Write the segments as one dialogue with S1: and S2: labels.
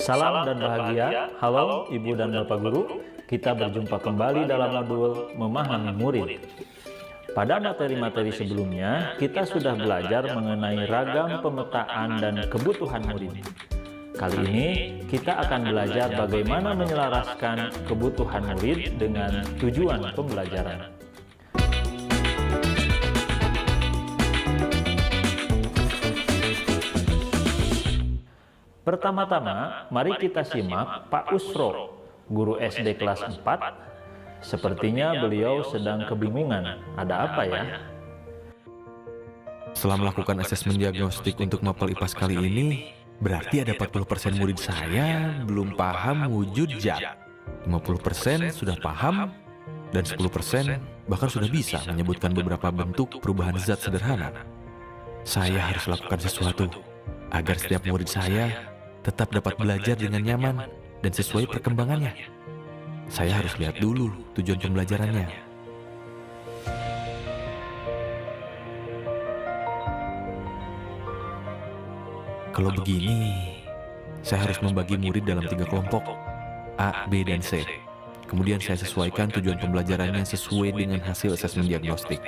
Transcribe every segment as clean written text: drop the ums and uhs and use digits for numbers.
S1: Salam dan bahagia. Halo Ibu dan Bapak Guru, kita berjumpa kembali dalam modul Memahami Murid. Pada materi-materi sebelumnya, kita sudah belajar mengenai ragam pemetaan dan kebutuhan murid. Kali ini, kita akan belajar bagaimana menyelaraskan kebutuhan murid dengan tujuan pembelajaran. Pertama-tama, mari kita simak Pak Usro, guru SD kelas 4. Sepertinya beliau sedang kebingungan. Ada apa ya?
S2: Setelah melakukan asesmen diagnostik untuk mapel IPAS kali ini, berarti ada 40% murid saya belum paham wujud zat. 50% sudah paham, dan 10% bahkan sudah bisa menyebutkan beberapa bentuk perubahan zat sederhana. Saya harus lakukan sesuatu agar setiap murid saya tetap dapat belajar dengan nyaman dan sesuai perkembangannya. Saya harus lihat dulu tujuan pembelajarannya. Kalau begini, saya harus membagi murid dalam 3 kelompok, A, B, dan C. Kemudian saya sesuaikan tujuan pembelajarannya sesuai dengan hasil asesmen diagnostik.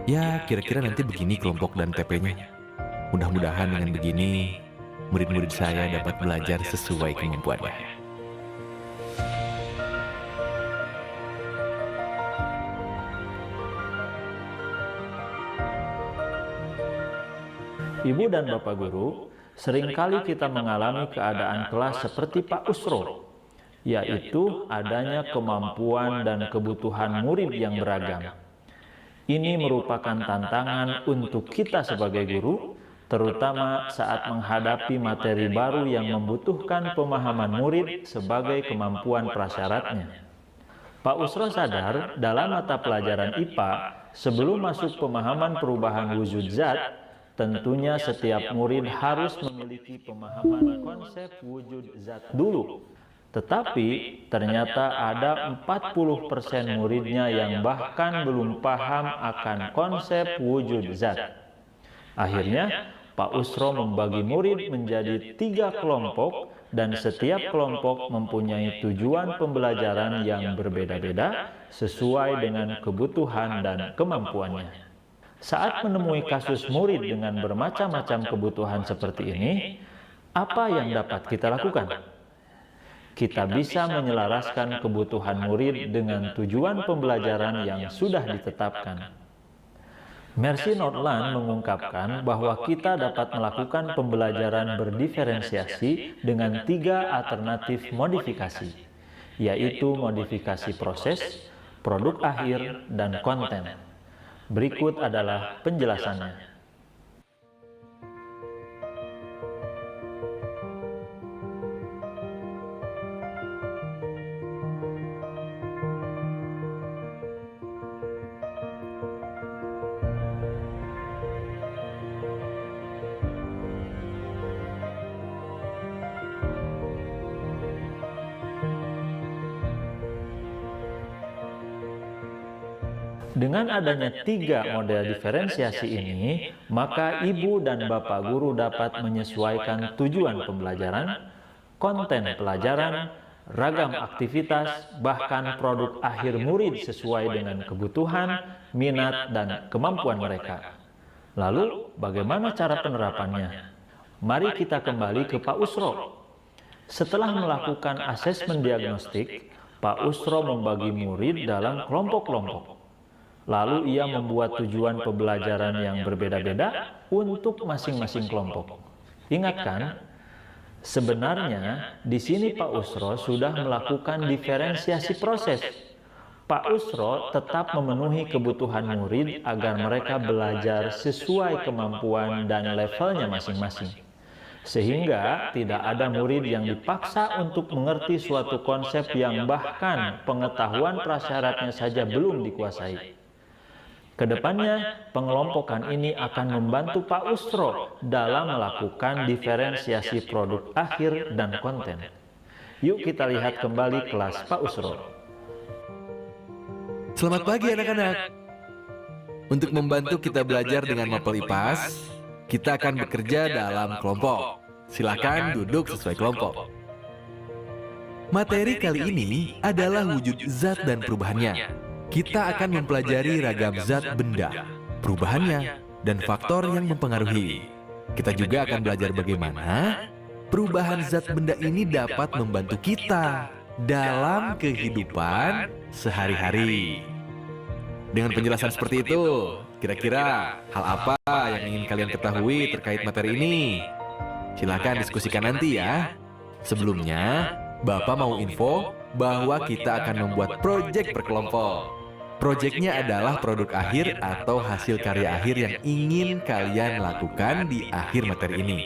S2: Ya, kira-kira nanti begini kelompok dan TP-nya. Mudah-mudahan dengan begini, murid-murid saya dapat belajar sesuai kemampuannya.
S1: Ibu dan Bapak Guru, seringkali kita mengalami keadaan kelas seperti Pak Usro, yaitu adanya kemampuan dan kebutuhan murid yang beragam. Ini merupakan tantangan untuk kita sebagai guru, terutama saat menghadapi materi baru yang membutuhkan pemahaman murid sebagai kemampuan prasyaratnya. Pak Usro sadar dalam mata pelajaran IPA, sebelum masuk pemahaman perubahan wujud zat, tentunya setiap murid harus memiliki pemahaman konsep wujud zat dulu. Tetapi ternyata ada 40% muridnya yang bahkan belum paham akan konsep wujud zat. Akhirnya, Pak Usro membagi murid menjadi 3 kelompok dan setiap kelompok mempunyai tujuan pembelajaran yang berbeda-beda sesuai dengan kebutuhan dan kemampuannya. Saat menemui kasus murid dengan bermacam-macam kebutuhan seperti ini, apa yang dapat kita lakukan? Kita bisa menyelaraskan kebutuhan murid dengan tujuan pembelajaran yang sudah ditetapkan. Mercy Nordland mengungkapkan bahwa kita dapat melakukan pembelajaran berdiferensiasi dengan 3 alternatif modifikasi, yaitu modifikasi proses, produk akhir, dan konten. Berikut adalah penjelasannya. Dengan adanya 3 model diferensiasi ini, maka Ibu dan Bapak Guru dapat menyesuaikan tujuan pembelajaran, konten pelajaran, ragam aktivitas, bahkan produk akhir murid sesuai dengan kebutuhan, minat, dan kemampuan mereka. Lalu, bagaimana cara penerapannya? Mari kita kembali ke Pak Usro. Setelah melakukan asesmen diagnostik, Pak Usro membagi murid dalam kelompok-kelompok. Lalu ia membuat tujuan pembelajaran yang berbeda-beda untuk masing-masing kelompok. Ingatkan, sebenarnya di sini Pak Usro sudah melakukan diferensiasi proses. Pak Usro tetap memenuhi kebutuhan murid agar mereka belajar sesuai kemampuan dan levelnya masing-masing. Sehingga tidak ada murid yang dipaksa untuk mengerti suatu konsep yang bahkan pengetahuan prasyaratnya saja belum dikuasai. Kedepannya, pengelompokan ini akan membantu Pak Usro dalam melakukan diferensiasi produk akhir dan konten. Yuk kita lihat kembali kelas Pak Usro.
S2: Selamat pagi anak-anak. Untuk membantu kita belajar dengan mapel IPAS, kita akan bekerja dalam kelompok. Silakan duduk sesuai kelompok. Materi kali ini adalah wujud zat dan perubahannya. Kita akan mempelajari ragam zat benda, perubahannya, dan faktor yang mempengaruhi. Kita juga akan belajar bagaimana perubahan zat benda ini dapat membantu kita dalam kehidupan sehari-hari. Dengan penjelasan seperti itu, kira-kira hal apa yang ingin kalian ketahui terkait materi ini? Silahkan diskusikan nanti ya. Sebelumnya, Bapak mau info bahwa kita akan membuat proyek berkelompok. Proyeknya adalah produk akhir atau hasil karya akhir yang ingin kalian lakukan di akhir materi ini.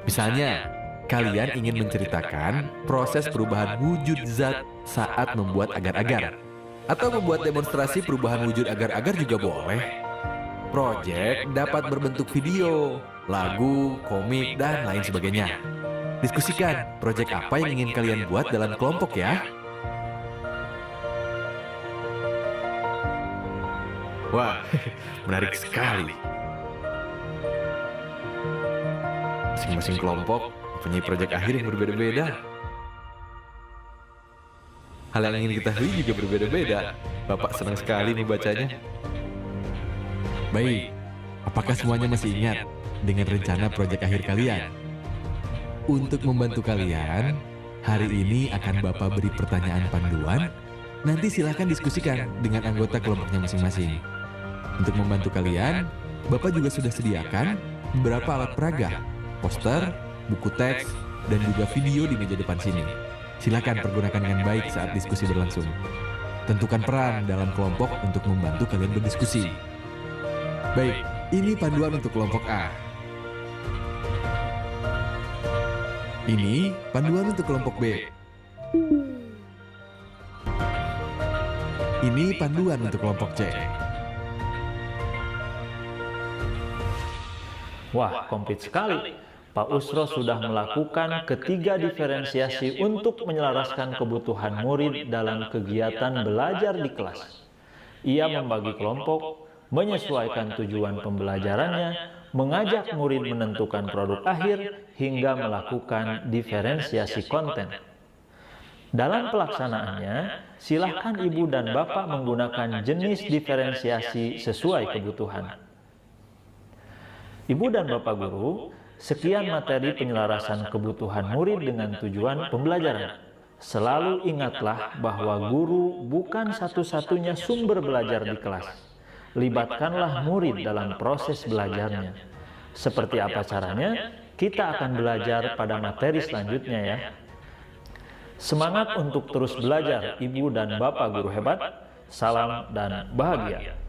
S2: Misalnya, kalian ingin menceritakan proses perubahan wujud zat saat membuat agar-agar. Atau membuat demonstrasi perubahan wujud agar-agar juga boleh. Proyek dapat berbentuk video, lagu, komik, dan lain sebagainya. Diskusikan proyek apa yang ingin kalian buat dalam kelompok ya. Wah, menarik sekali. Masing-masing kelompok mempunyai proyek akhir yang berbeda-beda. Hal yang ingin diketahui juga berbeda-beda. Bapak senang sekali membacanya. Baik, apakah semuanya masih ingat dengan rencana proyek akhir kalian? Untuk membantu kalian, hari ini akan Bapak beri pertanyaan panduan. Nanti silahkan diskusikan dengan anggota kelompoknya masing-masing. Untuk membantu kalian, Bapak juga sudah sediakan beberapa alat peraga, poster, buku teks, dan juga video di meja depan sini. Silakan pergunakan dengan baik saat diskusi berlangsung. Tentukan peran dalam kelompok untuk membantu kalian berdiskusi. Baik, ini panduan untuk kelompok A. Ini panduan untuk kelompok B. Ini panduan untuk kelompok C.
S1: Wah, komplit sekali. Pak Usro sudah melakukan ketiga diferensiasi untuk menyelaraskan kebutuhan murid dalam kegiatan belajar di kelas. Ia membagi kelompok, menyesuaikan tujuan pembelajarannya, mengajak murid menentukan produk akhir, hingga melakukan diferensiasi konten. Dalam pelaksanaannya, silakan Ibu dan Bapak menggunakan jenis diferensiasi sesuai kebutuhan. Ibu dan Bapak Guru, sekian materi penyelarasan kebutuhan murid dengan tujuan pembelajaran. Selalu ingatlah bahwa guru bukan satu-satunya sumber belajar di kelas. Libatkanlah murid dalam proses belajarnya. Seperti apa caranya? Kita akan belajar pada materi selanjutnya ya. Semangat untuk terus belajar, Ibu dan Bapak Guru hebat. Salam dan bahagia.